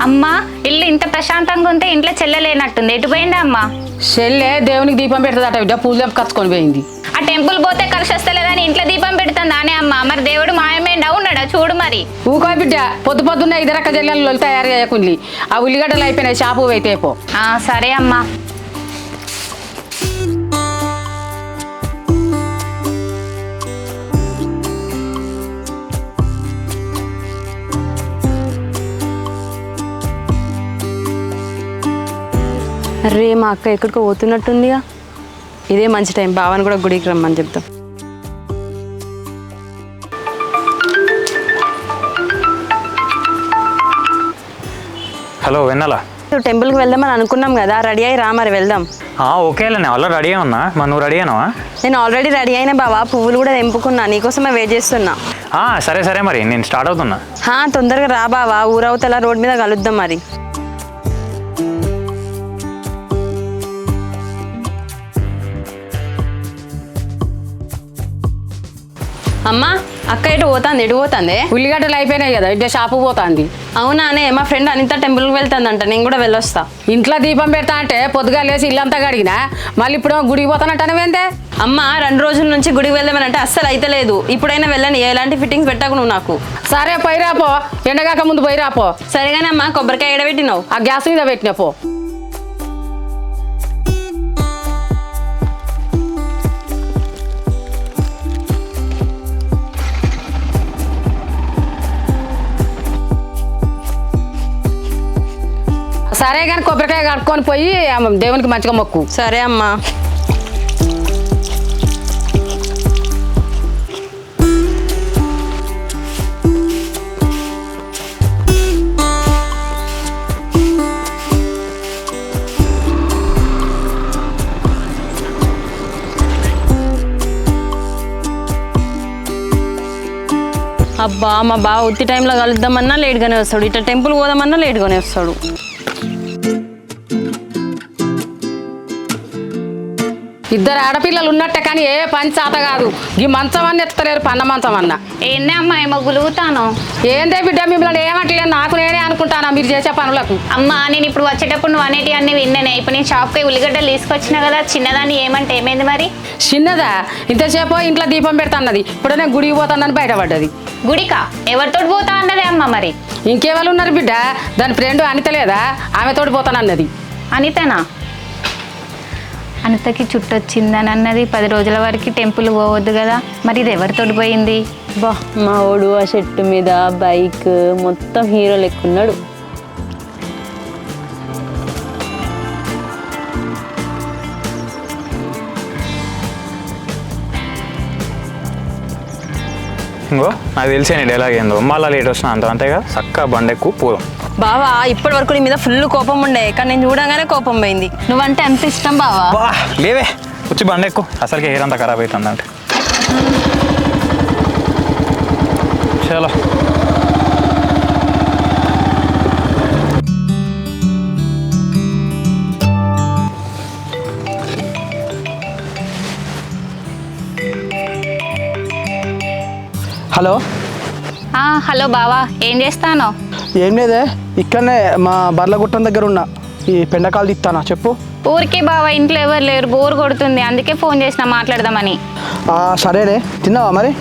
అమ్మా ఇల్లు ఇంత ప్రశాంతంగా ఉంటే ఇంట్లో చెల్లెలేనట్టుంది. ఎటు పోయిందా అమ్మా? చెల్లె దేవునికి దీపం పెడుతుందట బిడ్డ, పూజలు కచ్చుకొని పోయింది. ఆ టెంపుల్ పోతే కలిసి వస్తలేదని ఇంట్లో దీపం పెడుతుంది అనే అమ్మ. మరి దేవుడు మాయమేండా ఉన్నాడా చూడు మరి. ఊకో బిడ్డ, పొద్దున్న ఇద్దరక్క చెల్లెలు తయారు చేయకుండి. ఆ ఉల్లిగడ్డలు అయిపోయినాయి, షాపు అయితే పో. సరే అమ్మా. అరే మా అక్క ఎక్కడికో పోతున్నట్టుందిగా, ఇదే మంచి టైం. బావని కూడా గుడికి రమ్మని చెప్తాం. హలో వెన్నెల, టెంపుల్కి వెళ్దామని అనుకున్నాం కదా, రెడీ అయ్యి రా మరి వెళ్దాం. ఓకేలే, నేను ఆల్రెడీ రెడీ ఉన్నా. మరి నువ్వు రెడీ అయినావా? నేను ఆల్రెడీ రెడీ అయినా బావా, పువ్వులు కూడా తెంపుకున్నా, నీకోసమే వెయిట్ చేస్తున్నా. సరే సరే, మరి నేను స్టార్ట్ అవుతున్నా. తొందరగా రా బావా, ఊరవతల రోడ్ మీద కలుద్దాం మరి. అమ్మా అక్క ఎటు పోతుంది? ఉల్లిగడ్డలు అయిపోయినాయి కదా, బిడ్డ షాపు పోతుంది. అవునానే, మా ఫ్రెండ్ అనిత టెంపుల్కి వెళ్తానంట, నేను కూడా వెళ్ళొస్తా. ఇంట్లో దీపం పెడతా అంటే పొద్దుగా లేసి ఇల్లంతా కడిగినా, మళ్ళీ ఇప్పుడు గుడికి పోతానంటానవేందే? అమ్మ 2 రోజుల నుంచి గుడికి వెళ్దామనంటే అస్సలు అయితే లేదు. ఇప్పుడైనా వెళ్ళని, ఎలాంటి ఫిట్టింగ్స్ పెట్టకు నువ్వు నాకు. సరే పోయిరాపో, ఎండగాక ముందు పోయిరాపో. సరేగానే అమ్మా, కొబ్బరికాయ ఎడబెట్టినావు? ఆ గ్యాస్ మీద పెట్టినా పో. సరే కానీ కొబ్బరికాయ కట్టుకొని పోయి దేవునికి మంచిగా మొక్కు. సరే అమ్మా. అబ్బా మా బావ ఉత్తి టైంలో కలుద్దామన్నా లేట్గానే వస్తాడు, ఇట్లా టెంపుల్ పోదామన్నా లేట్గానే వస్తాడు. ఇద్దరు ఆడపిల్లలు ఉన్నట్టే కానీ ఏ పని చేత కాదు. ఈ మంచం అన్న ఎత్తలేరు, పన్న మంచం అన్న. ఏందే అమ్మా ఏమో గులుగుతాను. ఏందే బిడ్డ, మిమ్మల్ని ఏమంటలేదు, నాకు నేనే అనుకుంటానా మీరు చేసే పనులకు. అమ్మా నేను ఇప్పుడు వచ్చేటప్పుడు నువ్వు అనేటి అన్ని విన్నానే. ఇప్పుడు నేను షాప్కి ఉల్లిగడ్డలు తీసుకొచ్చినా కదా, చిన్నదాన్ని ఏమంటే ఏమైంది మరి? చిన్నదా? ఇంతసేపు ఇంట్లో దీపం పెడతా అన్నది, ఇప్పుడు నేను గుడికి పోతానని బయటపడ్డది. గుడికా? ఎవరితో పోతా అన్నదే అమ్మ మరి? ఇంకెవరు ఉన్నారు బిడ్డ, దాని ఫ్రెండ్ అనిత లేదా, ఆమెతోటి పోతానన్నది. అనితనా? అనితకి చుట్టొచ్చిందని అన్నది. 10 రోజుల వరకు టెంపుల్ పోవద్దు కదా, మరి ఇది ఎవరితో పోయింది? బా మా ఓడు ఆ చెట్టు మీద బైక్ మొత్తం హీరో లెక్కున్నాడు. ఇంకో నాకు తెలిసే నీ డైలాగ్ ఏందో, మళ్ళీ లేట్ వస్తున్నా అంతేగా, చక్కగా బండెక్కు పోదాం. బావా ఇప్పటి వరకు నీ మీద ఫుల్ కోపం ఉండే, కానీ నేను చూడగానే కోపం పోయింది. నువ్వంటే ఎంత ఇష్టం బావా. లేవే వచ్చి బండెక్కు, అసలుకి హెయిర్ అంతా ఖరాబ్ అవుతుంది అంటే. చలో హలో. హలో బావా, ఏం చేస్తానో? ఏం లేదే, ఇక్కడనే మా బర్లగుట్టం దగ్గర ఉన్నా, ఈ పెండకాలు తిత్తానా చెప్పు. ఊరికే బావా, ఇంట్లో ఎవరు లేరు, బోర్ కొడుతుంది, అందుకే ఫోన్ చేసిన మాట్లాడదామని. సరేనే, తిన్నావా మరి?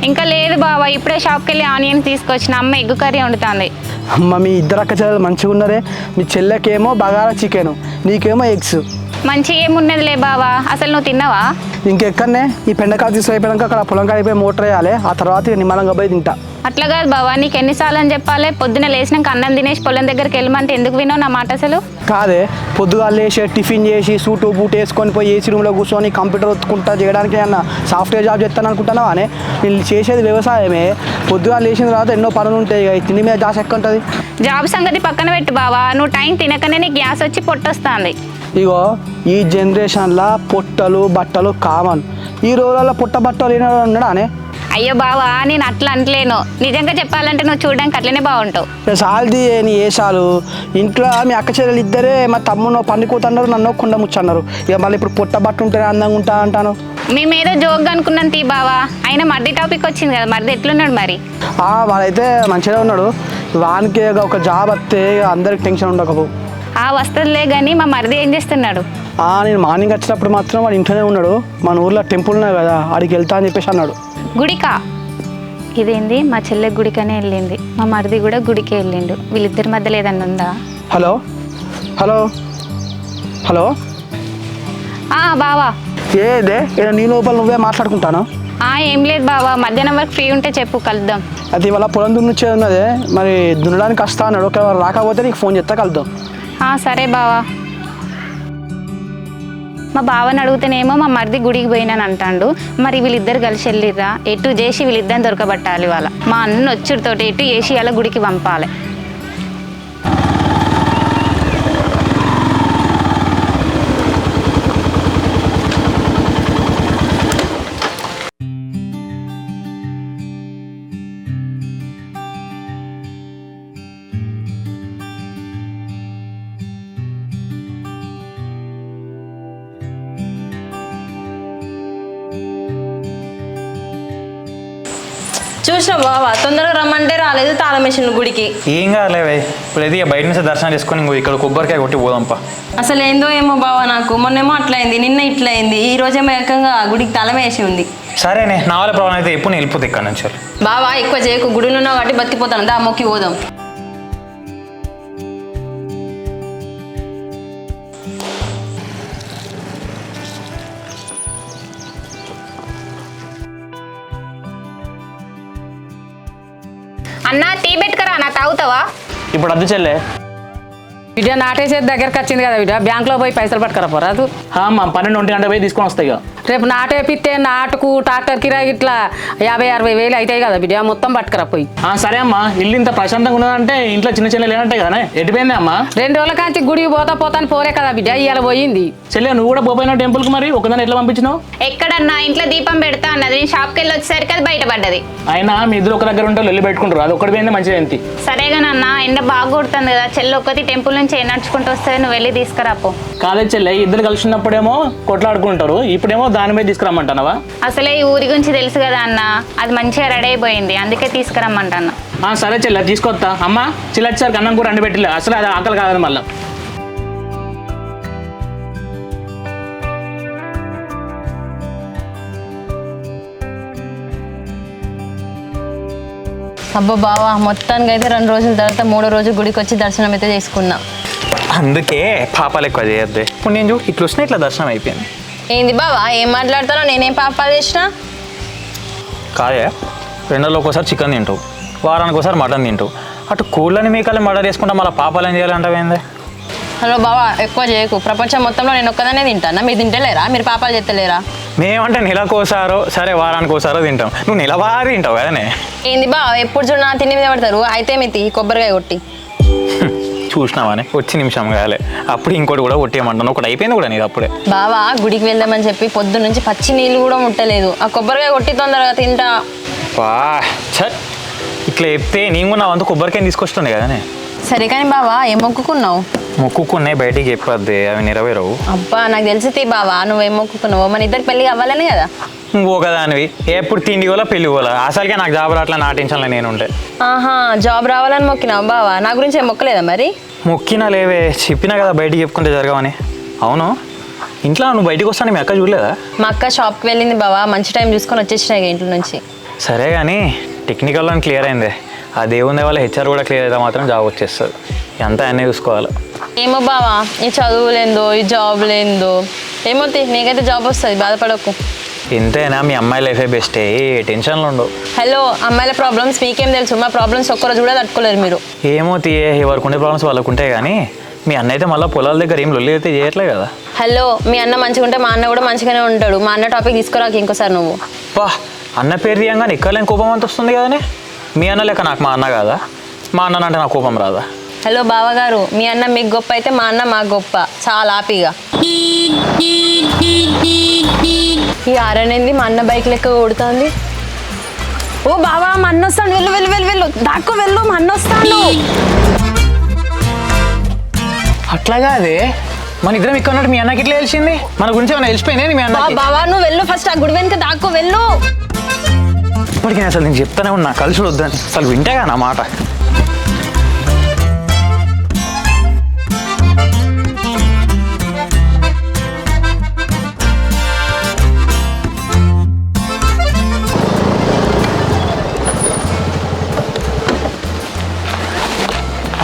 ఇంకా లేదు బావా, ఇప్పుడే షాప్కి వెళ్ళి ఆనియన్స్ తీసుకొచ్చిన. అమ్మ ఎగ్ కర్రీ వండుతుంది. అమ్మ మీ ఇద్దరు అక్క చెల్లెలు మంచిగా ఉన్నారే. మీ చెల్లెకేమో బగారా చికెను, నీకేమో ఎగ్స్. మంచిగా ఏమున్నదిలే బావా, అసలు నువ్వు తిన్నావా? ఇంకెక్కడనే ఈ పెండకాలు తీసుకుపోయాక అక్కడ పొలం కాడిపోయి మోటర్ వేయాలి, ఆ తర్వాత నిమ్మలంగా పోయి తింటా. అట్లా కాదు బావా, నీకు ఎన్నిసార్లు అని చెప్పాలి? పొద్దున లేచినాక అన్నం తినేసి పొలం దగ్గరికి వెళ్ళమంటే ఎందుకు వినో నా మాట అసలు? కాదే, పొద్దుగా లేచి టిఫిన్ చేసి సూటు బూట్ వేసుకొని పోయి ఏసీ రూమ్లో కూర్చొని కంప్యూటర్ ఒత్తుకుంటా చేయడానికి అన్న సాఫ్ట్వేర్ జాబ్ చేస్తాను అనుకుంటున్నావా అనే? నేను చేసేది వ్యవసాయమే. పొద్దుగా లేచిన తర్వాత ఎన్నో పనులు ఉంటాయి, ఇక తిండి మీద జాస్ ఎక్కువ ఉంటుంది. జాబ్ సంగతి పక్కన పెట్టు బావా, నువ్వు టైం తినకనే నీకు గ్యాస్ వచ్చి పొట్టొస్తుంది. ఇగో ఈ జనరేషన్లో పొట్టలు బట్టలు కామన్. ఈ రోజుల్లో పుట్ట బట్టలు లేనివాడు ఉన్నాడా అనే? అయ్యో బావా, నేను అట్లా అంటలేను, నిజంగా చెప్పాలంటే నువ్వు చూడడానికి అట్లనే బాగుంటావు. సాల్ది నీ ఏసాలు. ఇంట్లో మీ అక్క చెల్లెలు ఇద్దరే, మా తమ్ముడు పండి కూతున్నారు, నన్ను కుండ ముచ్చన్నారు. ఇక మళ్ళీ ఇప్పుడు పుట్ట బట్ట ఉంటేనే అందంగా ఉంటా అంటాను. మేమేదో జోక్గా అనుకున్నాను తీ బావా, అయినా మర్ది టాపిక్ వచ్చింది కదా, మరిది ఎట్లున్నాడు మరి? వాడైతే మంచిగా ఉన్నాడు. వానికి ఒక జాబ్ వస్తే అందరికి టెన్షన్ ఉండకపో. వస్తుందిలే కానీ మా మరిది ఏం చేస్తున్నాడు? నేను మార్నింగ్ వచ్చినప్పుడు మాత్రం వాడు ఇంట్లోనే ఉన్నాడు. మన ఊర్లో టెంపుల్ ఉన్నాయి కదా, ఆడికి వెళ్తా అని చెప్పేసి అన్నాడు. గుడికా? ఇదేంది, మా చెల్లె గుడికనే వెళ్ళింది, మా మరిది కూడా గుడికే వెళ్ళిండు. వీళ్ళిద్దరి మధ్యలో ఏదన్నా ఉందా? హలో హలో హలో బావా. ఏదే ఏదో నీ లోపల నువ్వే మాట్లాడుకుంటాను. ఏం లేదు బావా, మధ్యాహ్నం వరకు ఫ్రీ ఉంటే చెప్పు, కలుద్దాం. అది ఇవాళ పొలం దున్నిచ్చేది ఉన్నదే, మరి దున్నడానికి వస్తా అన్నాడు. ఒకవేళ రాకపోతే నీకు ఫోన్ చేస్తా, కలుద్దాం. సరే బావా. మా బావని అడుగుతేనేమో మా మరిది గుడికి పోయినాను అంటాడు. మరి వీళ్ళిద్దరు కలిసి వెళ్ళిర్రా? ఎటు చేసి వీళ్ళిద్దరిని దొరకబట్టాలి. వాళ్ళ మా అన్న వచ్చుడితోటి ఎటు చేసి అలా గుడికి పంపాలి. చూసిన బావా, తొందరగా రమ్మంటే రాలేదు, తాళం వేసిండు గుడికి. ఏం కాలేవే, ఇప్పుడు ఇది బయట నుంచి దర్శనం చేసుకొని ఇంకో ఇక్కడ కొబ్బరికాయ కొట్టి పోదాంపా. అసలు ఏందో ఏమో బావా, నాకు మొన్నేమో అట్లా అయింది, నిన్న ఇట్లా అయింది, ఈ రోజేమో ఏకంగా గుడికి తాళం వేసి ఉంది. సరేనే, నా వాళ్ళ ప్రాబ్లం అయితే ఎప్పుడు నేను వెళ్ళిపోతే ఇక్కడ నుంచి. బావా ఎక్కువ చేయకు, గుడిలో ఉన్నావు కాబట్టి బతికిపోతాను, దా మొక్కి పోదాం. అన్నా టీ పెట్టుకరా, నా తాగుతావా? ఇప్పుడు అద్దు చెల్లె. బిడ్డ నాటేసేది దగ్గరకు వచ్చింది కదా బిడ్డ, బ్యాంకులో పోయి పైసలు పట్టుకురాపోరాదు. మా 12-1 గంట పోయి తీసుకొని వస్తాయి ఇక. రేపు నాటేపిస్తే నాటుకు ట్రాక్టర్ కిరాయి ఇట్లా 50-60 వేలు అవుతాయి కదా బిడ్డ, మొత్తం పట్టుకురా పోయి. సరే అమ్మా, ఇల్లు ఇంత ప్రశాంతంగా ఉన్నదంటే ఇంట్లో చిన్న చిన్న లేనంటే కదా. ఎటుపోయింది అమ్మా? 2 రోజుల కాంచి గుడికి పోతాను పోలే కదా బిడ్డ, ఇవాళ పోయింది. చెల్లె నువ్వు కూడా పోయినా టెంపుల్కి, మరి ఒకదాన్ని ఎట్లా పంపించినావు? ఎక్కడన్నా ఇంట్లో దీపం పెడతా అన్నది, నేను షాప్కి వెళ్ళి వచ్చేసరికి అది బయటపడ్డది. అయినా మీ ఇద్దరు ఒక దగ్గర ఉంటే వెళ్ళి పెట్టుకుంటారు, అది ఒకటి పోయింది మంచిగా ఏంటి. సరేగా నాన్న, ఎండ బాగా కొడుతుంది కదా, చెల్లి ఒక్కటి టెంపుల్ నుంచి నడుచుకుంటూ వస్తే నువ్వు వెళ్ళి తీసుకురాపో. కాదే చెల్లె, ఇద్దరు కలిసినప్పుడేమో కొట్లాడుకుంటారు, ఇప్పుడేమో దాని మీద తీసుకురమ్మంటావా? అసలే ఈ ఊరి గురించి తెలుసు కదా అన్న, అది మంచిగా రెడీ అయిపోయింది, అందుకే తీసుకురమ్మంటాను. సరే చెల్లె, తీసుకొస్తా. అమ్మా చిల్లచ్చారు అన్నం కూడా అండి పెట్టలే, అసలు అది ఆకలి కాదని మళ్ళీ. అబ్బా బావా, మొత్తానికి అయితే 2 రోజుల తర్వాత 3వ రోజు గుడికి వచ్చి దర్శనం అయితే చేసుకున్నా. అందుకే పాపాలు ఎక్కువ చేయొద్దు. ఇప్పుడు నేను ఇట్లా వచ్చినా ఇట్లా దర్శనం అయిపోయింది. ఏంది బావా, ఏం మాట్లాడతానో? నేనేం పాపాలు చేసినా? కాదే, 2 రోజులకు ఒకసారి చికెన్ తింటావు, వారానికి ఒకసారి మటన్ తింటావు, అటు కోళ్ళని మీకల్ని మర్డర్ చేసుకుంటా మళ్ళీ పాపాలు ఏం చేయాలంటావేందే? హలో బావా, ఎక్కువ చేయకు. ప్రపంచం మొత్తంలో నేను ఒక్కదానే తింటానా? మీరు తింటలేరా? మీరు పాపాలు చేస్తలేరా? మేమంటే నెలకోసారో సరే వారానికి ఒకసారో తింటాం, నువ్వు నెలవారీ తింటావు కదనే. ఏంది బావ, ఎప్పుడు చూడనా తిండి మీద పడతారు? అయితే మీ కొబ్బరికాయ కొట్టి చూసినావానే, వచ్చి నిమిషం కాలే, అప్పుడు ఇంకోటి కూడా కొట్టేయమంటాను, ఒకటి అయిపోయింది కూడా నీది అప్పుడే. బావా గుడికి వెళ్దామని చెప్పి పొద్దు నుంచి పచ్చి నీళ్ళు కూడా ముట్టలేదు, ఆ కొబ్బరికాయ కొట్టి తొందరగా తింటా. ఛట్, ఇట్లా చెప్తే నేను కూడా నా వంతు కొబ్బరికాయ తీసుకొస్తుండే కదనే. సరే కానీ బావా, ఏం మొక్కుకున్నావు? మొక్కుకున్నాయి బయటికి చెప్పద్దే, అవి నెరవేరవు. అబ్బా నాకు తెలిసి బావా, నువ్వేం మొక్కుకున్నావు? మన ఇద్దరికి పెళ్ళి అవ్వాలని కదా. నువ్వు ఒకదానివి ఎప్పుడు తిండి కూడా పెళ్ళి పోలా, అసలుకే నాకు జాబ్ రావట్లే, నా టెన్షన్లో నేను ఉంటే. ఆహా, జాబ్ రావాలని మొక్కినావు బావా, నా గురించి ఏం మొక్కలేదా మరి? మొక్కినా లేవే, చెప్పినా కదా బయటికి చెప్పుకుంటే జరగవని. అవును, ఇంట్లో నువ్వు బయటికి వస్తాను మీ అక్క చూడలేదా? మా అక్క షాప్కి వెళ్ళింది బావా, మంచి టైం చూసుకొని వచ్చేసినాయి ఇంట్లో నుంచి. సరే కానీ టెక్నికల్ అని క్లియర్ అయింది, ఆ దేవుని వల్ల హెచ్ఆర్ కూడా క్లియర్ అయితే మాత్రం జాబ్ వచ్చేస్తుంది, అంతా అన్నీ చూసుకోవాలి. ఏమో బావా, ఈ చదువులేందో ఈ జాబ్ లేందో ఏమో, నీకైతే జాబ్ వస్తుంది, బాధపడకు. ఎంతైనా మీ అమ్మాయి లైఫే బెస్టే, ఏ టెన్షన్లు ఉండవు. హలో, అమ్మాయిల ప్రాబ్లమ్స్ మీకేం తెలుసు? మా ప్రాబ్లమ్స్ ఒక్కరోజు కూడా తట్టుకోలేరు మీరు. ఏమో తీయే, ఎవరికి ఉండే ప్రాబ్లమ్స్ వాళ్ళకు ఉంటాయి, కానీ మీ అన్న అయితే మళ్ళీ పొలాల దగ్గర ఏం లొల్లి అయితే చేయట్లే కదా. హలో, మీ అన్న మంచిగా ఉంటే మా అన్న కూడా మంచిగానే ఉంటాడు. మా అన్న టాపిక్ తీసుకురాక ఇంకోసారి నువ్వు. వా, అన్న పేరు తీయంగానే ఎక్కలేని కోపం అంత వస్తుంది కదనే. మీ అన్న లెక్క నాకు మా అన్న కాదా, మా అన్న అంటే నాకు కోపం రాదా? హలో బావగారు, మీ అన్న మీకు గొప్ప అయితే మా అన్న మాకు గొప్ప, చాలా హ్యాపీగా. ఈ ఆరనేది మా అన్న బైక్ లెక్క కొడుతుంది. ఓ బావా, మా అన్న వస్తాడు, వెళ్ళు వెళ్ళు వెళ్ళు వెళ్ళు, దాక్కో వెళ్ళు, మా అన్న వస్తాడు. అట్లాగా అదే మన ఇద్దరం ఇక్కడ ఉన్నట్టు మీ అన్నకి ఇట్లా తెలిసింది, మన గురించి ఏమైనా తెలిసిపోయింది మీ అన్న? బావా నువ్వు వెళ్ళు, ఫస్ట్ ఆ గుడి వెనుక దాక్కో వెళ్ళు. ఇప్పటికీ అసలు నేను చెప్తానే ఉన్నా కలిసి వద్దని, అసలు వింటేగా నా మాట.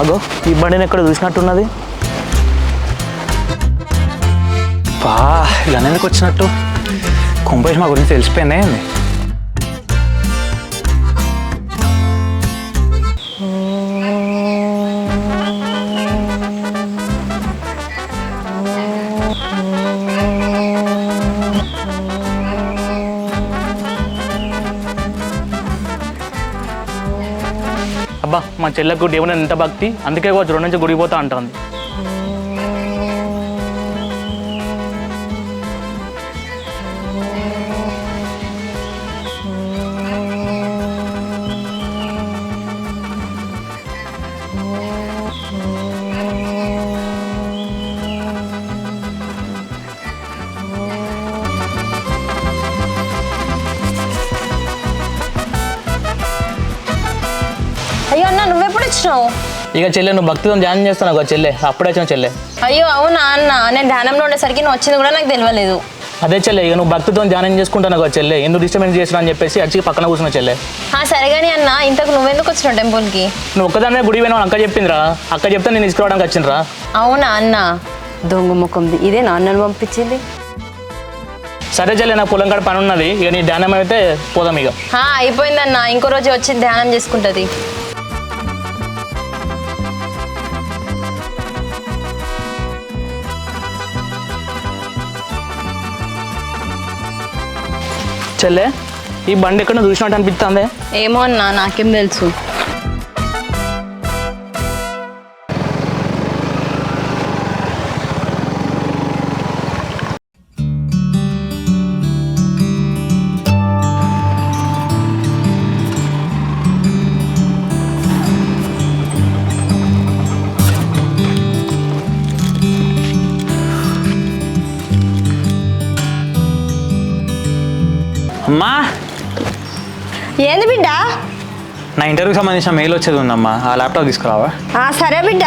అగో ఈ బండిని ఎక్కడ చూసినట్టున్నది. బా ఇలా ఎందుకు వచ్చినట్టు కొంపేసి మా గురించి తెలిసిపోయిందే ఏంది? అబ్బా మా చెల్లెకు దేవుని ఎంత భక్తి, అందుకే కావచ్చు 2 నుంచి గుడికి పోతా అంటుంది. అయ్యో అన్న నువ్వెప్పుడు వచ్చినావు? ఇక చెల్లె నువ్వు భక్తితో ధ్యానం చేస్తున్నావు కదా చెల్లె, అప్పుడే వచ్చిన చెల్లె. అయ్యో అవునా అన్న, నేను ధ్యానంలో ఉండేసరికి నువ్వు వచ్చింది కూడా నాకు తెలియలేదు. అదే చెల్లె, ఇక నువ్వు భక్తితో ధ్యానం చేసుకుంటున్నావు కదా చెల్లె, ఎందుకు డిస్టర్బెన్స్ చేసినా అని చెప్పేసి అడిచి పక్కన కూర్చున్న చెల్లె. సరే కానీ అన్న, ఇంతకు నువ్వెందుకు వచ్చినావు టెంపుల్కి? నువ్వు ఒక్కదానే గుడి పోయినావు అక్క చెప్పిందిరా, అక్క చెప్తే నేను తీసుకురావడానికి వచ్చిండ్రా. అవునా అన్న, దొంగ ముఖంది ఇదే నాన్నను పంపించింది. సరే చెల్లె, నాకు పొలం కాడ పని ఉన్నది, ఇక నీ ధ్యానం అయితే పోదాం ఇక. అయిపోయిందన్న, ఇంకో రోజు వచ్చి ధ్యానం చేసుకుంటుంది. చెల్లె ఈ బండి ఎక్కడ చూసినట్టు అనిపిస్తుంది. ఏమో అన్న, నాకేం తెలుసు. అమ్మా ఏంది బిడ్డ? నా ఇంటర్వ్యూకి సంబంధించిన మెయిల్ వచ్చేది ఉందమ్మా, ఆ ల్యాప్టాప్ తీసుకురావా? సరే బిడ్డ.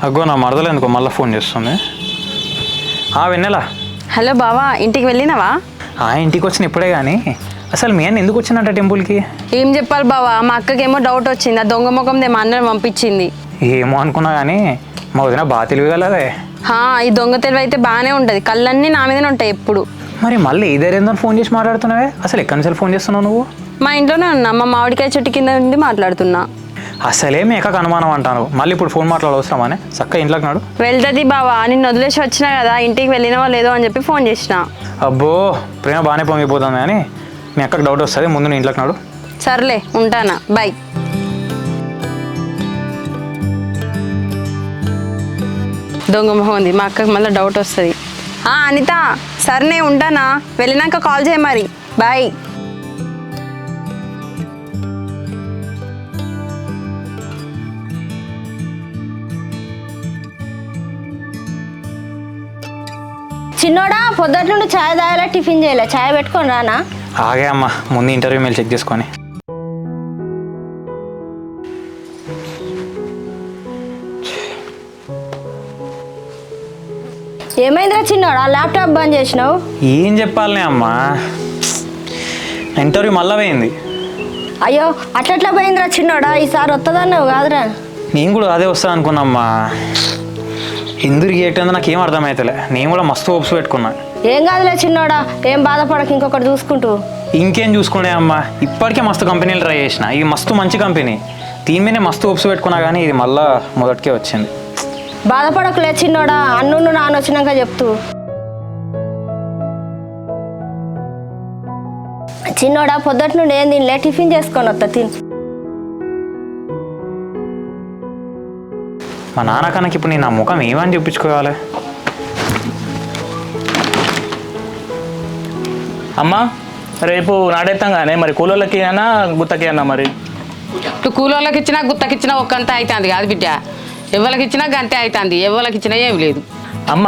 అగ్గో నా మరదలు ఎందుకో మళ్ళీ ఫోన్ చేస్తుంది. వెన్నెలా. హలో బావా, ఇంటికి వెళ్ళినావా? ఇంటికి వచ్చిన ఇప్పుడే కానీ అసలు మీ అన్న ఎందుకు వచ్చిందంట టెంపుల్కి? ఏం చెప్పాలి బావా, మా అక్కకేమో డౌట్ వచ్చింది, ఆ దొంగ ముఖందే మా అన్నని పంపించింది. ఏమో అనుకున్నా కానీ మా వదిన బాగా తెలియగలదే. ఈ దొంగ తెలివి అయితే బాగానే ఉంటుంది, కళ్ళన్నీ నా మీదనే ఉంటాయి ఎప్పుడు. మరి మళ్ళీ ఇదేరేందని ఫోన్ చేసి మాట్లాడుతున్నావే, అసలు ఎక్కడి నుంచి ఫోన్ చేస్తున్నావు నువ్వు? మా ఇంట్లోనే ఉన్నా, మా మామిడికాయ చెట్టు కింద నుండి మాట్లాడుతున్నా. అసలే మేకకు అనుమానం అంటాను, మళ్ళీ ఇప్పుడు ఫోన్ మాట్లాడవసరమానే? చక్కగా ఇంట్లోకి నాడు. వెళ్తుంది బావా, నిన్ను వదిలేసి వచ్చినా కదా, ఇంటికి వెళ్ళినవా లేదో అని చెప్పి ఫోన్ చేసిన. అబ్బో ప్రేమ బాగానే పొంగిపోతుంది కానీ మీ అక్కకు డౌట్ వస్తుంది, ముందు నీ ఇంట్లోకి నాడు. సర్లే ఉంటానా, బాయ్. దొంగ మొహం ఉంది, మా అక్కకి మళ్ళీ డౌట్ వస్తుంది. అనిత సరేనే ఉంటానా, వెళ్ళినాక కాల్ చేయ మరి, బాయ్. చిన్నోడా, పొద్దుట నుండి ఛాయ్ తాగలే, టిఫిన్ చేయలే, ఛాయ్ పెట్టుకొని రానా? ఆగే అమ్మా, ముందు ఇంటర్వ్యూ మెయిల్ చెక్ చేసుకొని. ఏమైందిరా చిన్నోడా, ల్యాప్టాప్ బంద్ చేసినావు? ఏం చెప్పాలనే అమ్మా, ఇంటర్వ్యూ మళ్ళా పోయింది. అయ్యో అట్లట్లా పోయిందిరా చిన్నోడా, ఈసారి వస్తుందన్నావు కాదురా? నేను కూడా అదే వస్తాను అనుకున్నామ్మా, ఎందుకు ఏంటందో నాకు ఏం అర్థమవుతలే, నేను కూడా మస్తు హోప్స్ పెట్టుకున్నా. ఏం కాదులే చిన్నోడా, ఏం బాధపడక, ఇంకొకటి చూసుకుంటూ. ఇంకేం చూసుకునే అమ్మా, ఇప్పటికే మస్తు కంపెనీలు ట్రై చేసిన, ఇది మస్తు మంచి కంపెనీ, దీని మీదే మస్తు హోప్స్ పెట్టుకున్నా కానీ ఇది మళ్ళా మొదటికే వచ్చింది. బాధపడకులే చిన్నోడా, అన్ను నాన్న వచ్చినాక చెప్తూ. చిన్నోడా, పొద్దుట నుండి ఏం తినలే, టిఫిన్ చేసుకొని వస్తా, తిని. మా నాన్నకన్నకి ఇప్పుడు నేను నా ముఖం ఏమని చూపించుకోవాలి? అమ్మా రేపు నాడెత్తంగానే మరి కూలోళ్ళకి అయినా గుత్తకి అన్నా మరి? ఇప్పుడు కూలోళ్ళకి ఇచ్చినా గుత్తకిచ్చినా ఒక్కంత అవుతుంది కాదు బిడ్డ, ఎవరికి ఇచ్చినా గంతే అవుతుంది, ఎవరికి ఇచ్చినా ఏమి లేదు. అమ్మ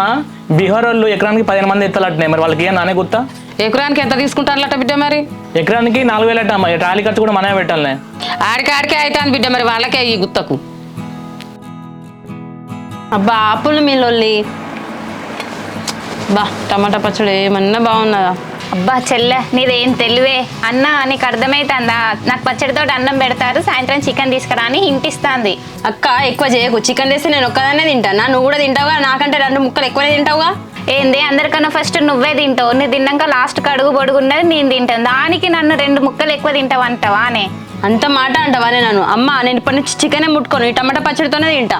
బీహార్ వాళ్ళు ఎకరానికి 15 మంది ఎత్తాలంటున్నాయి, మరి వాళ్ళకి నానే గుత్తా? ఎకరానికి ఎంత తీసుకుంటారట బిడ్డ మరి? ఎకరానికి 4000 అట్ట అమ్మ, ట్రాలీ ఖర్చు కూడా మనమే పెట్టాలనే. ఆడికే అవుతుంది బిడ్డ, మరి వాళ్ళకే ఈ గుత్తకు. అబ్బా అప్పులు మీ లొల్లి. బా టమాటా పచ్చడి ఏమన్నా బాగున్నదా? అబ్బా చెల్లె నీదేం తెలివే అన్న నీకు అర్థమైతుందా? నాకు పచ్చడితో అన్నం పెడతారు, సాయంత్రం చికెన్ తీసుకురా అని ఇంటిస్తాంది. అక్క ఎక్కువ చేయకు, చికెన్ చేస్తే నేను ఒక్కదాన్నే తింటానా? నువ్వు కూడా తింటావుగా, నాకంటే 2 ముక్కలు ఎక్కువనే తింటావుగా. ఏంది అందరికన్నా ఫస్ట్ నువ్వే తింటావు, నీ తిన్నాక లాస్ట్కి అడుగు పొడుగున్నది నేను తింటాను, దానికి నన్ను 2 ముక్కలు ఎక్కువ తింటావు అంటావా అనే? అంత మాట అంటావానే నన్ను? అమ్మ నేను ఇప్పటి నుంచి చికెనే ముట్టుకోను, ఈ టమాటా పచ్చడితోనే తింటా.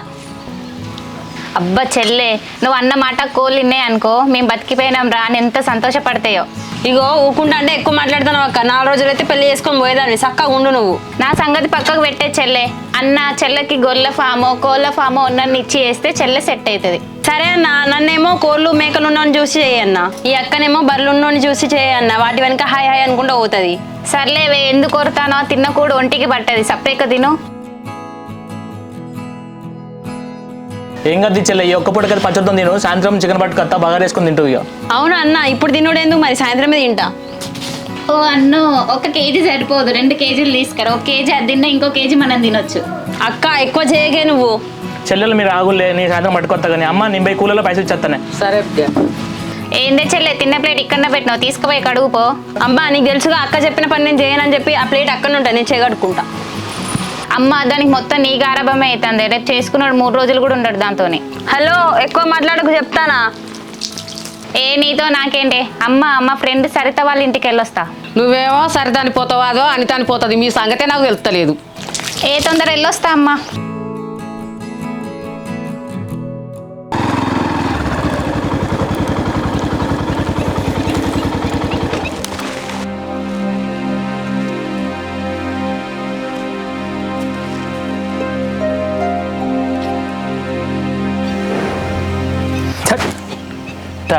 అబ్బా చెల్లె నువ్వు అన్న మాట కోళ్ళు తిన్నాయి అనుకో మేము బతికిపోయినాం రా అని ఎంత సంతోషపడతాయో. ఇగో ఊకుంటా అంటే ఎక్కువ మాట్లాడుతున్నావు అక్క. 4 రోజులైతే పెళ్లి చేసుకొని పోయేదాన్ని, చక్కగా ఉండు నువ్వు. నా సంగతి పక్కకు పెట్టే చెల్లె. అన్న చెల్లెకి గొల్ల ఫామో కోళ్ళ ఫామో ఉన్నన్ని ఇచ్చి చేస్తే చెల్లె సెట్ అవుతుంది. సరే అన్న, నన్నేమో కోళ్ళు మేకలు ఉన్నోని చూసి చేయన్న, ఈ అక్కనేమో బర్రెలు ఉన్నోని చూసి చేయన్న. వాటి వెనక హాయ్ హాయ్ అనుకుంటూ పోతుంది. సర్లేవే ఎందుకు కొడతానో, తిన్న కూడా ఒంటికి పట్టది, సప్పేక తిను. ఏం కద్ది చెల్లె, ఈ ఒక్క పూట కదా పచ్చడితో తిను, సాయంత్రం చికెన్ పట్టుకొస్తా బాగా వేసుకొని తింటూ ఇక. అవునా అన్న, ఇప్పుడు తినుడేందుకు మరి, సాయంత్రమే తింటా. ఓ అన్ను 1 కేజీ సరిపోదు, 2 కేజీలు తీసుకురా. 1 కేజీ అది తిన్నా ఇంకో కేజీ మనం తినొచ్చు. అక్క ఎక్కువ చేయకే నువ్వు. చెల్లెలు మీరు ఆగులే, నీ సాయంత్రం పట్టుకొస్తా కానీ అమ్మ నేను పోయి కూలలో పైసలు ఇచ్చేస్తానే. సరే ఏందే చెల్లె తిన్న ప్లేట్ ఇక్కడ పెట్టినావు, తీసుకుపోయి కడుగుపో. అమ్మా నీకు తెలుసుగా, అక్క చెప్పిన పని నేను చేయనని చెప్పి ఆ ప్లేట్ అక్కడ ఉంటా, నేను చేయగట్టుకుంటా. అమ్మ దానికి మొత్తం నీ గారాబమే అవుతుంది, రేపు చేసుకున్నాడు 3 రోజులు కూడా ఉండడు దాంతోని. హలో ఎక్కువ మాట్లాడకు చెప్తానా. ఏ నీతో నాకేంటి అమ్మ ఫ్రెండ్ సరిత వాళ్ళ ఇంటికి వెళ్ళొస్తా. నువ్వేమో సరిదాని పోతావో అదో అనితాని పోతుంది, మీ సంగతే నాకు తెలుస్తలేదు. ఏ తొందర వెళ్ళొస్తా అమ్మా.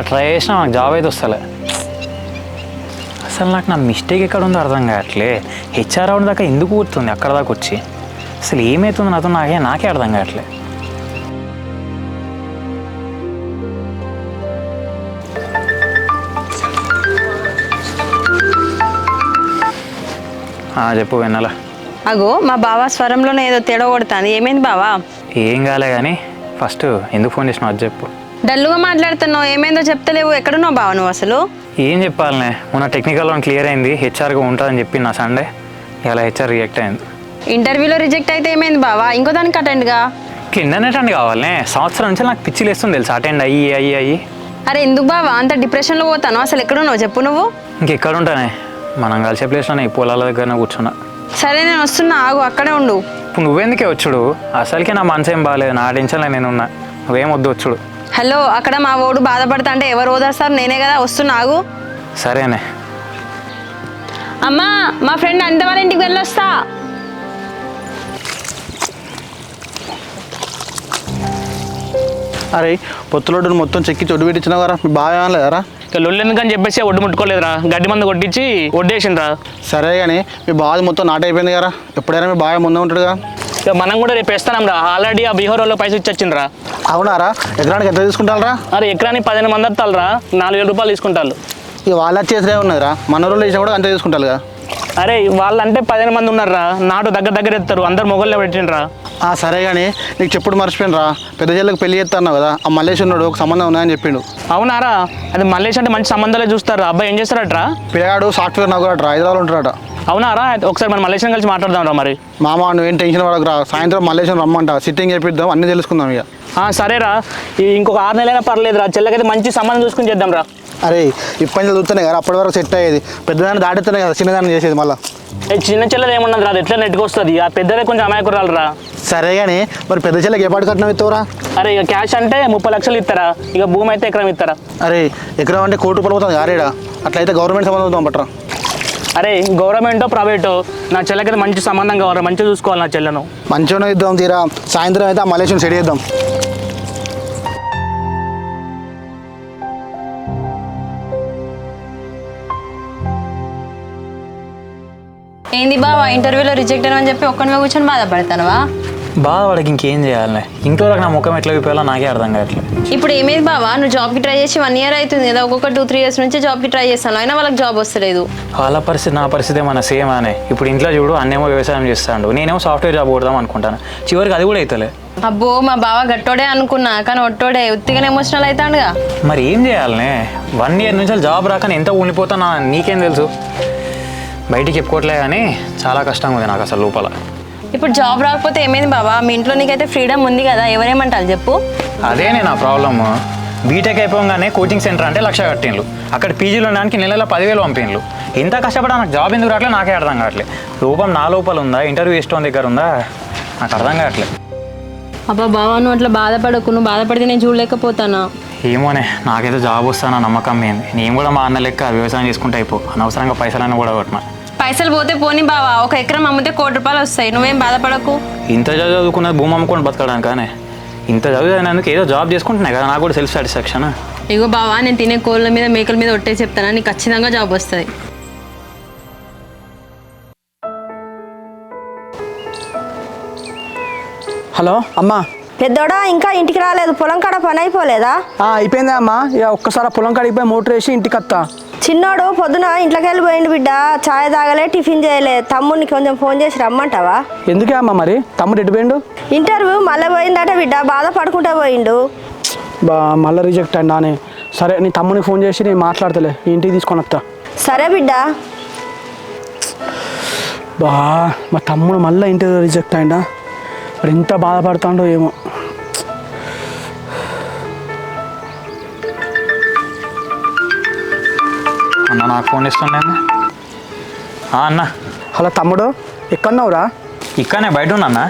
ట్రై చేసినా నాకు జాబ్ అయితే వస్తలే. అసలు నాకు నా మిస్టేక్ ఎక్కడ ఉందో అర్థం కావట్లే. హెచ్ఆర్ రౌండ్ దాకా ఎందుకు కూర్చుంది అక్కడ దాకా వచ్చి? అసలు ఏమవుతుంది నాతో నాకే అర్థం కావట్లే. చెప్పు వెన్నెల. అగో మా బావ స్వరంలోనే ఏదో తేడా కొడుతుంది, ఏమైంది బావా? ఏం కాలే కానీ ఫస్ట్ ఎందుకు ఫోన్ చేసినావు అది చెప్పు. డల్లుగా మాట్లాడుతున్నావు, ఏమైందో చెప్తలేవు. ఎక్కడున్నావు బావ నువ్వు అసలు? ఏం చెప్పాలనే, మొన్న టెక్నికల్ వన్ క్లియర్ అయింది, హెచ్ఆర్గా ఉంటుందని చెప్పి నా సండే ఇలా హెచ్ఆర్ రిజెక్ట్ అయింది. ఇంటర్వ్యూలో రిజెక్ట్ అయితే ఏమైంది బావా? ఇంకో దానికి అటెండ్గా. ఇట్లా ఇంటర్నెట్ అండి కావాలనే, సంవత్సరం నుంచి నాకు పిచ్చి లేస్తుంది తెలుసు అటెండ్ అయ్యి. అరే ఎందుకు బావా అంత డిప్రెషన్లో పోతాను? అసలు ఎక్కడున్నావు చెప్పు నువ్వు. ఇంకెక్కడ ఉంటానే, మనం కలిసే ప్లేస్లోనే ఈ పొలాల దగ్గరనే కూర్చున్నా. సరే నేను వస్తున్నా, ఆగు అక్కడే ఉండు. ఇప్పుడు నువ్వెందుకే వచ్చుడు? అసలుకే నా మనసు ఏం బాగాలేదు, నా టెన్షన్లో నేనున్నా, నువ్వేం వద్దు వచ్చుడు. హలో అక్కడ మా ఓడు బాధపడతా అంటే ఎవరు ఓదార్స్తారు? నేనే కదా, వస్తున్నా ఆగు. సరేనే. అమ్మా మా ఫ్రెండ్ అంత వాళ్ళ ఇంటికి వెళ్ళొస్తా. అరే పొత్తులోడు మొత్తం చెక్కి చొడ్డు పెట్టించినావు కదా, మీ బాగా ఏమనలేదరా? ఇక లొల్లు ఎందుకని చెప్పేసి ఒడ్డు ముట్టుకోలేదురా, గడ్డి మందు కొట్టించి ఒడ్డేసిండ్రా. సరే కానీ మీ బాగా మొత్తం నాటైపోయింది కదా, ఎప్పుడైనా మీ బాగా ముందే ఉంటాడుగా. ఇక మనం కూడా రేపు వేస్తున్నాం రా, ఆల్రెడీ ఆ బీహార్ వాళ్ళు పైసలు ఇచ్చొచ్చిండ్రా. అవునారా? ఎకరానికి ఎంత తీసుకుంటారా? అరే ఎకరానికి 15 మంది వస్తారా, 4000 రూపాయలు తీసుకుంటారు. ఇక వాళ్ళు చేసినే ఉన్నదిరా, మన రోజులు వేసినా కూడా అంతే తీసుకుంటారు కదా. అరే వాళ్ళంటే 15 మంది ఉన్నారా, నాటు దగ్గర ఎత్తారు, అందరు మొగల్లో పెట్టిండ్రా. సరే కానీ నీకు చెప్పుడు మర్చిపోయినరా, పెద్ద చెల్లెకి పెళ్లి చేస్తాను కదా, ఆ మల్లేష్ ఉన్నాడు, ఒక సంబంధం ఉన్నాయని చెప్పిండు. అవునారా? అది మల్లేష్ అంటే మంచి సంబంధాలే చూస్తారు. అబ్బాయి ఏం చేస్తారట్రా? పిల్లగాడు సాఫ్ట్వేర్ నవ్వురాడు, హైదరాబాద్ ఉంటాడట. అవునారా? ఒకసారి మన మల్లేష్ కలిసి మాట్లాడదాం రా మరి. మామ నువ్వేం టెన్షన్ పడకు రా, సాయంత్రం మల్లేశం రమ్మంట, సిట్టింగ్ చేపిద్దాం, అన్నీ తెలుసుకుందాం ఇక. సరేరా, ఇంకొక 6 నెలలైనా పర్లేదురా, చెల్లెకైతే మంచి సంబంధం చూసుకుని చేద్దాం రా. అరే ఇప్పటి చూస్తేనే కదా అప్పటి వరకు సెట్ అయ్యేది, పెద్దదాన్ని దాటితేనే కదా చిన్నదాన్ని చేసేది మళ్ళీ. చిన్న చెల్లెలు ఏమున్నది రా, అది ఎట్లా నెట్టుకొస్తుంది, ఆ పెద్దదే కొంచెం అమాయకురాలు రా. సరే కానీ మరి పెద్ద చెల్లెకి ఏ పాటు కట్నం ఇస్తావురా? అరే ఇక క్యాష్ అంటే 30 లక్షలు ఇస్తారా, ఇక భూమి అయితే ఎకరం ఇస్తారా. అరే ఎకరం అంటే 1 కోటి రూపాయలు పోతుంది ఆరేడా, అట్లయితే గవర్నమెంట్ సంబంధం పట్టరా. అరే గవర్నమెంటో ప్రైవేటో, నా చెల్లెకైతే మంచి సంబంధం కావాలి, మంచిగా చూసుకోవాలి నా చెల్లెను. మంచిగా ఇద్దాం తీరా, సాయంత్రం అయితే ఆ మలేషియన్ సెట్ చేద్దాం. ఏంది బావా ఇంటర్వ్యూలో రిజెక్ట్ అని చెప్పి ఒక్కనివే కూర్చొని బాధపడతానవా? బాధపడకి ఇంకేం చేయాలి, ఇంట్లో నా ముఖం ఎట్లా విప్పాలో నాకే అర్థం కావట్లేదు. ఇప్పుడు ఏమేది బావా, నువ్వు జాబ్కి ట్రై చేసి 1 year అవుతుంది కదా, ఒక్కొక్క 2-3 years నుంచి జాబ్కి ట్రై చేస్తాను, అయినా వాళ్ళకి జాబ్ వస్తలేదు. వాళ్ళ పరిస్థితి నా పరిస్థితి ఏమన్నా సేమ్ అనే. ఇప్పుడు ఇంట్లో చూడు, అన్నేమో వ్యవసాయం చేస్తాడు, నేనేమో సాఫ్ట్వేర్ జాబ్ కొడదాం అనుకుంటాను, చివరికి అది కూడా అవుతలే. అబ్బో మా బావ గట్టోడే అనుకున్నా కానీ ఒట్టోడే ఉత్తిగానే ఎమోషనల్ అవుతాడుగా. మరి ఏం చేయాలనే 1 year నుంచి జాబ్ రాక ఎంత ఉండిపోతానా నీకేం తెలుసు. బయటికి చెప్పుకోవట్లే కానీ చాలా కష్టంగా ఉంది నాకు అసలు లోపల. ఇప్పుడు జాబ్ రాకపోతే ఏమైంది బావా, మీ ఇంట్లో నీకైతే ఫ్రీడమ్ ఉంది కదా, ఎవరేమంటారు చెప్పు. అదే నా ప్రాబ్లమ్. బీటెక్ అయిపోగానే కోచింగ్ సెంటర్ అంటే 1,00,000 కట్టిండ్లు, అక్కడ పీజీలో ఉండడానికి నెల 10,000 పంపిండ్లు. ఇంత కష్టపడా నాకు జాబ్ ఎందుకు రావట్లే నాకే అర్థం కావట్లేదు. లోపం నా లోపల ఉందా, ఇంటర్వ్యూ ఇష్టం దగ్గర ఉందా, నాకు అర్థం కావట్లేదు. అబ్బా బావా నువ్వు అట్లా బాధపడకు, నువ్వు బాధపడితే నేను చూడలేకపోతానా. ఏమోనే నాకైతే జాబ్ వస్తానా నమ్మకం ఏంది. నేను కూడా మా అన్న లెక్క వ్యవసాయం చేసుకుంటే అయిపో, అనవసరంగా పైసలన్నీ కూడా కొట్టినా. పైసలు పోతే పోనీ బావా, 1 ఎకరం అమ్మితే 1 కోటి రూపాయలు వస్తాయి, నువ్వేం బాధపడకు. ఇంత చదువుకున్నది భూమి అమ్ముకొని బతకడానికి కానీ ఇంత చదివినందుకు ఏదో జాబ్ చేసుకుంటున్నాయి కదా, నాకు కూడా సెల్ఫ్ సాటిస్ఫాక్షన్. ఇగో బావా నేను తినే కోళ్ళ మీద మేకల మీద ఒట్టే చెప్తానా, నీకు ఖచ్చితంగా జాబ్ వస్తుంది. హలో అమ్మా. పెద్దోడా ఇంకా ఇంటికి రాలేదు, పొలం కాడ పని అయిపోలేదా? అయిపోయిందా అమ్మా, ఇక ఒక్కసారి పొలం కాడికి పోయి మోటర్ వేసి ఇంటికి వస్తా. చిన్నోడు పొద్దున ఇంట్లోకి వెళ్ళిపోయిండు బిడ్డ, ఛాయ్ తాగలే, టిఫిన్ చేయలే. తమ్ముడిని కొంచెం ఫోన్ చేసి రమ్మంటావా? ఎందుకే అమ్మా మరి తమ్ముడు ఎటు పోయిండు? ఇంటర్వ్యూ మళ్ళీ పోయిందట బిడ్డ, బాధపడుకుంటా పోయిండు. మళ్ళీ రిజెక్ట్ అండి అని. సరే నీ తమ్ముడికి ఫోన్ చేసి నేను మాట్లాడతలే, ఇంటికి తీసుకొని వస్తా. సరే బిడ్డ. మా తమ్ముడు మళ్ళీ ఇంటర్వ్యూ రిజెక్ట్ అయిందా, మరి ఎంత బాధపడుతుండో ఏమో. అన్న నాకు ఫోన్ ఇస్తుండే అన్న. హలో తమ్ముడు, ఎక్కడున్నావురా? ఇక్కడనే బయట ఉన్నా అన్న.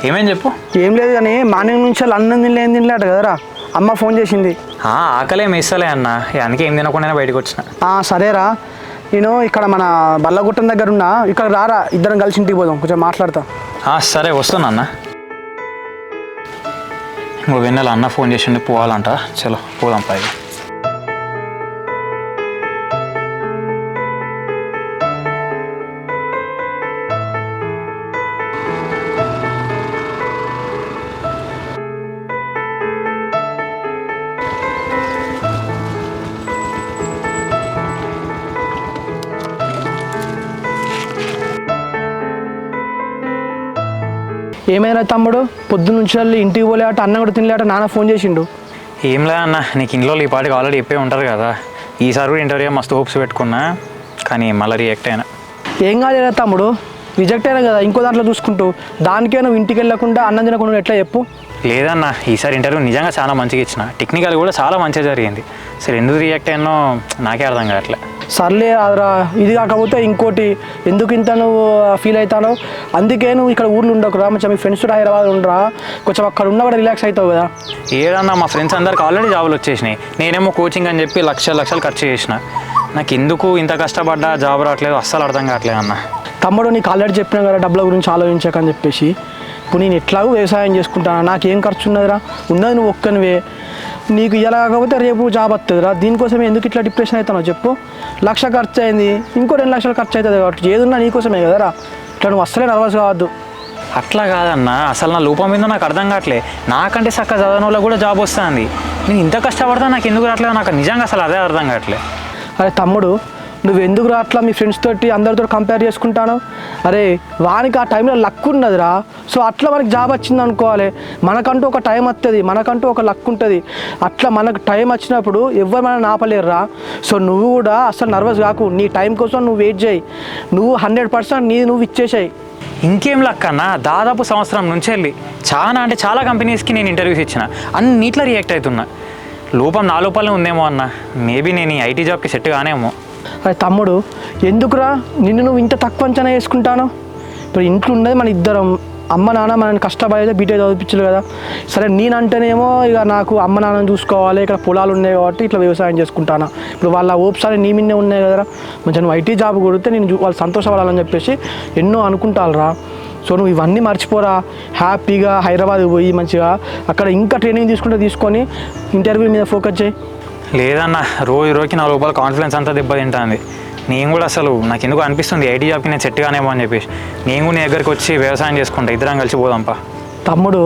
ఏమేం చెప్పు. ఏం లేదు కానీ మార్నింగ్ నుంచి అన్నం తినలే, ఏం తినలేట కదరా, అమ్మ ఫోన్ చేసింది. ఆకలేం ఇస్తలే అన్న, అందుకే ఏం తినకుండా బయటకు వచ్చిన. సరేరా, నేను ఇక్కడ మన బల్లగుట్టం దగ్గర ఉన్నా, ఇక్కడ రారా, ఇద్దరం కలిసి ఇంటికి పోదాం, కొంచెం మాట్లాడతా. సరే వస్తున్నా అన్న. ఇంకో వెన్నెల అన్న ఫోన్ చేసిండి పోవాలంట, చలో పోదాం పైగా. ఏమైనా తమ్ముడు, పొద్దున్న నుంచి వెళ్ళి ఇంటికి పోలేట, అన్న కూడా తినలేట, నాన్న ఫోన్ చేసిండు. ఏం లే అన్న, నీకు ఇంట్లో ఈ పాటికి ఆల్రెడీ చెప్పే ఉంటారు కదా. ఈసారి కూడా ఇంటర్వ్యూ మస్తు హోప్స్ పెట్టుకున్నా, కానీ మళ్ళీ రియాక్ట్ అయినా. ఏం కాలేదా తమ్ముడు, రిజెక్ట్ అయినా కదా, ఇంకో దాంట్లో చూసుకుంటూ. దానికే నువ్వు ఇంటికి వెళ్ళకుండా అన్నం తినకుండా ఎట్లా చెప్పు. లేదన్న, ఈసారి ఇంటర్వ్యూ నిజంగా చాలా మంచిగా ఇచ్చిన, టెక్నికల్ కూడా చాలా మంచిగా జరిగింది. సరే ఎందుకు రియాక్ట్ అయినో నాకే అర్థం కావట్లే. సర్లే అదరా, ఇది కాకపోతే ఇంకోటి, ఎందుకు ఇంత నువ్వు ఫీల్ అవుతానో, అందుకే నువ్వు ఇక్కడ ఊర్లో ఉండకురా, మంచిగా మీ ఫ్రెండ్స్ కూడా హైదరాబాద్ ఉండరా, కొంచెం అక్కడ ఉన్నా కూడా రిలాక్స్ అవుతావు కదా. ఏదన్నా మా ఫ్రెండ్స్ అందరికి ఆల్రెడీ జాబులు వచ్చేసినాయి, నేనేమో కోచింగ్ అని చెప్పి లక్షలు ఖర్చు చేసిన. నాకు ఎందుకు ఇంత కష్టపడ్డా జాబ్ రావట్లేదు, అస్సలు అర్థం కావట్లేదు అన్న. తమ్ముడు నీకు ఆల్రెడీ చెప్పినా కదా డబ్బుల గురించి ఆలోచించకని చెప్పేసి. ఇప్పుడు నేను ఎట్లాగో వ్యవసాయం చేసుకుంటాను, నాకేం ఖర్చు ఉన్నదిరా, ఉన్నది నువ్వు ఒక్కనివే. నీకు ఇలా కాకపోతే రేపు జాబ్ వస్తుందిరా, దీనికోసమే ఎందుకు ఇట్లా డిప్రెషన్ అవుతానో చెప్పు. 1,00,000 ఖర్చు అయింది, ఇంకో 2 లక్షలు ఖర్చు అవుతుంది కాబట్టి ఏదున్నా నీకోసమే కదరా. ఇట్లా నువ్వు అస్సలే నర్వస్ కావద్దు. అట్లా కాదన్నా, అసలు నా లోపం ఏందో నాకు అర్థం కావట్లే. నాకంటే చక్కగా చదవని వాళ్ళకి కూడా జాబ్ వస్తుంది, నేను ఇంత కష్టపడతా నాకు ఎందుకు రావట్లేదు, నాకు నిజంగా అసలు అదే అర్థం కావట్లే. అరే తమ్ముడు, నువ్వు ఎందుకు అట్లా మీ ఫ్రెండ్స్ తోటి అందరితో కంపేర్ చేసుకుంటాను? అరే వానికి ఆ టైంలో లక్ ఉన్నదిరా, సో అట్లా మనకి జాబ్ వచ్చింది అనుకోవాలి. మనకంటూ ఒక టైం వస్తుంది, మనకంటూ ఒక లక్ ఉంటుంది. అట్లా మనకు టైం వచ్చినప్పుడు ఎవరు మనం ఆపలేరురా. సో నువ్వు కూడా అసలు నర్వస్ కాకు, నీ టైం కోసం నువ్వు వెయిట్ చేయి, నువ్వు 100% నీది నువ్వు ఇచ్చేసాయి. ఇంకేం లక్ అన్న, దాదాపు సంవత్సరం నుంచి వెళ్ళి చాలా కంపెనీస్కి నేను ఇంటర్వ్యూస్ ఇచ్చిన, అన్నిట్లో రియాక్ట్ అవుతున్నా. లోపం నా లోపలనే ఉందేమో అన్న, మేబీ నేను ఈ ఐటీ జాబ్కి సెట్ కానేమో. అరే తమ్ముడు, ఎందుకురా నిన్ను నువ్వు ఇంత తక్కువ అంచనా వేసుకుంటాను? ఇప్పుడు ఇంట్లో ఉన్నది మన ఇద్దరం, అమ్మ నాన్న మనని కష్టపడితే బీటెక్ చదివించరు కదా. సరే నేనంటేనేమో ఇక నాకు అమ్మ నాన్నని చూసుకోవాలి, ఇక్కడ పొలాలు ఉన్నాయి కాబట్టి ఇట్లా వ్యవసాయం చేసుకుంటాను. ఇప్పుడు వాళ్ళ ఓప్సారి నీ మిన్నే ఉన్నాయి కదరా, మంచిగా నువ్వు ఐటీ జాబ్ కొడితే నేను వాళ్ళు సంతోషపడాలని చెప్పేసి ఎన్నో అనుకుంటారురా. సో నువ్వు ఇవన్నీ మర్చిపోరా, హ్యాపీగా హైదరాబాద్ పోయి మంచిగా అక్కడ ఇంకా ట్రైనింగ్ తీసుకొని ఇంటర్వ్యూ మీద ఫోకస్ చేయి. లేదన్న, రోజుకి నా లోపల కాన్ఫిడెన్స్ అంతా దెబ్బతింటుంది. నేను కూడా అసలు నాకు ఎందుకు అనిపిస్తుంది ఐటీ జాబ్కి నేను సెట్ కానేమో అని చెప్పేసి నేను కూడా నీ దగ్గరికి వచ్చి వ్యవసాయం చేసుకుంటా, ఇద్దరం కలిసి పోదాంపా. తమ్ముడు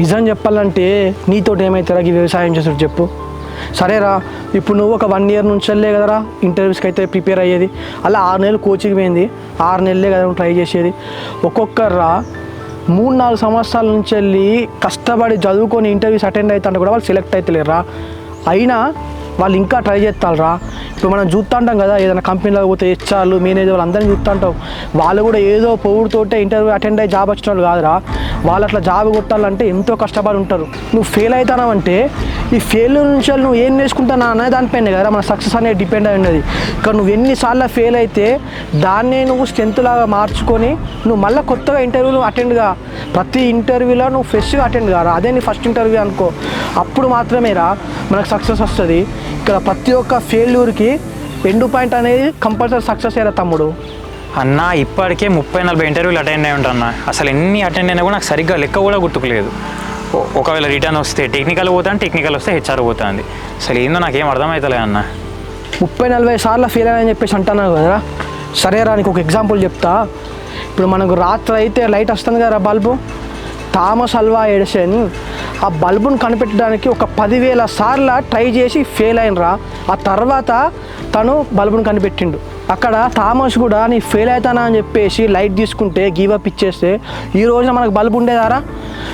నిజం చెప్పాలంటే నీతోటి ఏమవుతారా ఈ వ్యవసాయం చేసాడు చెప్పు. సరేరా, ఇప్పుడు నువ్వు ఒక 1 year నుంచి వెళ్ళే కదరా ఇంటర్వ్యూస్కి అయితే ప్రిపేర్ అయ్యేది, అలా 6 నెలలు కోచింగ్ పోయింది, 6 నెలలే కదా నువ్వు ట్రై చేసేది. ఒక్కొక్కరా 3-4 సంవత్సరాల నుంచి వెళ్ళి కష్టపడి చదువుకొని ఇంటర్వ్యూస్ అటెండ్ అవుతుంటే కూడా వాళ్ళు సెలెక్ట్ అవుతలేరా? అయినా వాళ్ళు ఇంకా ట్రై చేస్తారా? ఇప్పుడు మనం చూస్తుంటాం కదా, ఏదైనా కంపెనీలో పోతే హెచ్ఆర్లు మేనేజర్ వాళ్ళు అందరినీ చూస్తుంటాం. వాళ్ళు కూడా ఏదో పొగుడుతోటే ఇంటర్వ్యూ అటెండ్ అయ్యి జాబ్ వచ్చిన వాళ్ళు కాదురా. వాళ్ళు అట్లా జాబ్ కొట్టాలంటే ఎంతో కష్టపడి ఉంటారు. నువ్వు ఫెయిల్ అవుతానంటే ఈ ఫెయిల్యూర్ నుంచి నువ్వు ఏం నేర్చుకుంటానా అనే దానిపైనే కదా మన సక్సెస్ అనేది డిపెండ్ అయి ఉన్నది. ఇక్కడ నువ్వు ఎన్నిసార్లు ఫెయిల్ అయితే దాన్నే నువ్వు స్ట్రెంత్ లాగా మార్చుకొని నువ్వు మళ్ళీ కొత్తగా ఇంటర్వ్యూలు అటెండ్గా, ప్రతి ఇంటర్వ్యూలో నువ్వు ఫ్రెష్గా అటెండ్ కారా. అదే నీ ఫస్ట్ ఇంటర్వ్యూ అనుకో, అప్పుడు మాత్రమే రా మనకు సక్సెస్ వస్తుంది. ఇక్కడ ప్రతి ఒక్క ఫెయిల్యూర్కి ఎండ్ పాయింట్ అనేది కంపల్సరీ సక్సెస్ అయ్యారా తమ్ముడు. అన్న ఇప్పటికే 30-40 ఇంటర్వ్యూలు అటెండ్ అయి ఉంటాను. అసలు ఎన్ని అటెండ్ అయినా కూడా నాకు సరిగ్గా లెక్క కూడా గుర్తుకులేదు. ఒకవేళ రిటర్న్ వస్తే టెక్నికల్ పోతాను, టెక్నికల్ వస్తే హెచ్ఆర్ పోతుంది. అసలు ఏందో నాకేం అర్థమవుతలే అన్న. 30-40 సార్లు ఫెయిల్ అని చెప్పేసి అంటున్నావు కదా. సరేరా నీకు ఒక ఎగ్జాంపుల్ చెప్తా. ఇప్పుడు మనకు రాత్రి అయితే లైట్ వస్తుంది కదా బల్బు, థామస్ అల్వా ఎడిసన్ ఆ బల్బును కనిపెట్టడానికి ఒక 10,000 సార్లు ట్రై చేసి ఫెయిల్ అయినరా. ఆ తర్వాత తను బల్బును కనిపెట్టిండు. అక్కడ థామస్ కూడా నీ ఫెయిల్ అవుతానా అని చెప్పేసి లైట్ తీసుకుంటే గివప్ ఇచ్చేస్తే ఈ రోజున మనకు బల్బు ఉండేదారా.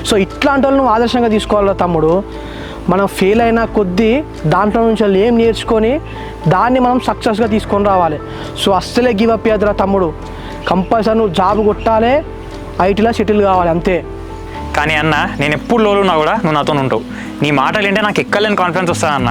సో ఇట్లాంటి వాళ్ళు నువ్వు ఆదర్శంగా తీసుకోవాలా తమ్ముడు. మనం ఫెయిల్ అయినా కొద్దీ దాంట్లో నుంచి వాళ్ళు ఏం నేర్చుకొని దాన్ని మనం సక్సెస్గా తీసుకొని రావాలి. సో అస్సలే గివప్ ఇయ్యదురా తమ్ముడు. కంపల్సరీ నువ్వు జాబ్ కొట్టాలి, ఐటీలో సెటిల్ కావాలి అంతే. కానీ అన్న నేను ఎప్పుడు లోలున్నా కూడా నువ్వు నాతో ఉంటావు. నీ మాటలు ఏంటంటే నాకు ఎక్కలేని కాన్ఫిడెన్స్ వస్తుంది అన్న.